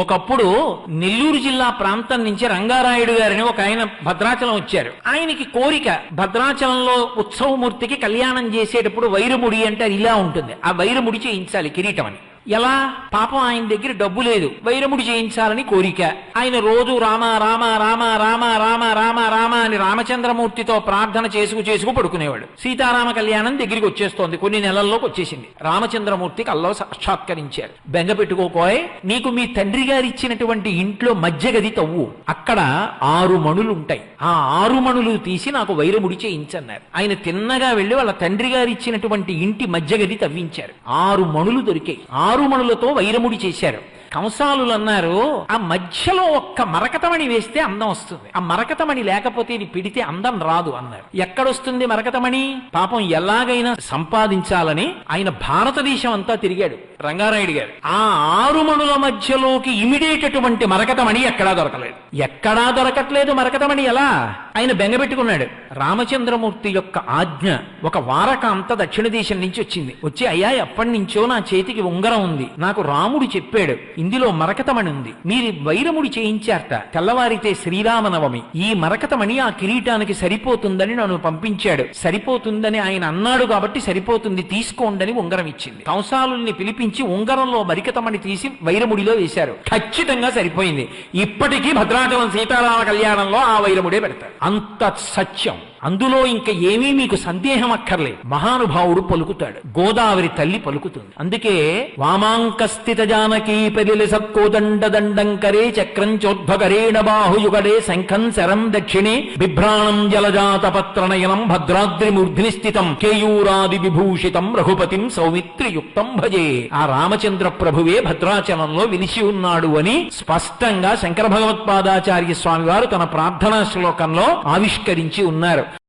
ఒకప్పుడు నెల్లూరు జిల్లా ప్రాంతం నుంచి రంగారాయుడు గారిని ఒక ఆయన భద్రాచలం వచ్చారు. ఆయనకి కోరిక, భద్రాచలంలో ఉత్సవమూర్తికి కళ్యాణం చేసేటప్పుడు వైరముడి అంటే అది ఇలా ఉంటుంది, ఆ వైరముడి చేయించాలి కిరీటం అని. ఎలా? పాపం ఆయన దగ్గర డబ్బు లేదు, వైరముడి చేయించాలని కోరిక. ఆయన రోజు రామ రామ రామ రామ రామ రామ రామ అని రామచంద్రమూర్తితో ప్రార్థన చేసుకు పడుకునేవాడు. సీతారామ కళ్యాణం దగ్గరికి వచ్చేస్తోంది, కొన్ని నెలల్లోకి వచ్చేసింది. రామచంద్రమూర్తి కల్లో సాక్షాత్కరించారు. బెంగ పెట్టుకోకోయ్, నీకు మీ తండ్రి గారు ఇచ్చినటువంటి ఇంట్లో మధ్య గది తవ్వు, అక్కడ 6 మణులు ఉంటాయి, ఆ 6 మణులు తీసి నాకు వైరముడి చేయించన్నారు. ఆయన తిన్నగా వెళ్లి వాళ్ళ తండ్రి గారు ఇచ్చినటువంటి ఇంటి మధ్య గది తవ్వించారు. 6 మణులు దొరికాయి. 6 మణులతో వైరముడి చేశారు. కంసాలులు అన్నారు, ఆ మధ్యలో ఒక్క మరకతమణి వేస్తే అందం వస్తుంది, ఆ మరకతమణి లేకపోతే ఇది పిడితే అందం రాదు అన్నారు. ఎక్కడొస్తుంది మరకతమణి? పాపం ఎలాగైనా సంపాదించాలని ఆయన భారతదేశం అంతా తిరిగాడు రంగారాయుడు గారు. ఆ 6 మణుల మధ్యలోకి ఇమిడేటటువంటి మరకతమణి ఎక్కడా దొరకలేదు. ఎక్కడా దొరకట్లేదు మరకతమణి. ఎలా? ఆయన బెంగబెట్టుకున్నాడు. రామచంద్రమూర్తి యొక్క ఆజ్ఞ, ఒక వారకాంత దక్షిణ దేశం నుంచి వచ్చింది. వచ్చి, అయ్యా ఎప్పటి నుంచో నా చేతికి ఉంగరం ఉంది, నాకు రాముడు చెప్పాడు ఇందులో మరకతమణి ఉంది, మీరు వైరముడి చేయించారట, తెల్లవారితే శ్రీరామనవమి, ఈ మరకతమణి ఆ కిరీటానికి సరిపోతుందని నన్ను పంపించాడు. సరిపోతుందని ఆయన అన్నాడు కాబట్టి సరిపోతుంది, తీసుకోండని ఉంగరం ఇచ్చింది. కంసాలుల్ని పిలిపించి ఉంగరంలో మరకతమణి తీసి వైరముడిలో వేశారు. ఖచ్చితంగా సరిపోయింది. ఇప్పటికీ భద్రాచలం సీతారామ కళ్యాణంలో ఆ వైరముడే పెడతారు. అంత సత్యం. అందులో ఇంకా ఏమీ మీకు సందేహం అక్కర్లేదు. మహానుభావుడు పలుకుతాడు, గోదావరి తల్లి పలుకుతుంది. అందుకే వామాంకస్థిత జానకీ పరిలి సత్కోదండ దండంకరే చక్రం చోద్భకరేణ బాహుయుగడే శంఖం శరం దక్షిణే బిభ్రాణం జలజాత పత్రనయనం భద్రాద్రి మూర్ధిని స్థితం కేయూరాది విభూషితం రఘుపతిం సౌమిత్రియుక్తం భజే. ఆ రామచంద్ర ప్రభువే భద్రాచలంలో విలిసి ఉన్నాడు అని స్పష్టంగా శంకర భగవత్పాదాచార్య స్వామి వారు తన ప్రార్థనా శ్లోకంలో ఆవిష్కరించి ఉన్నారు.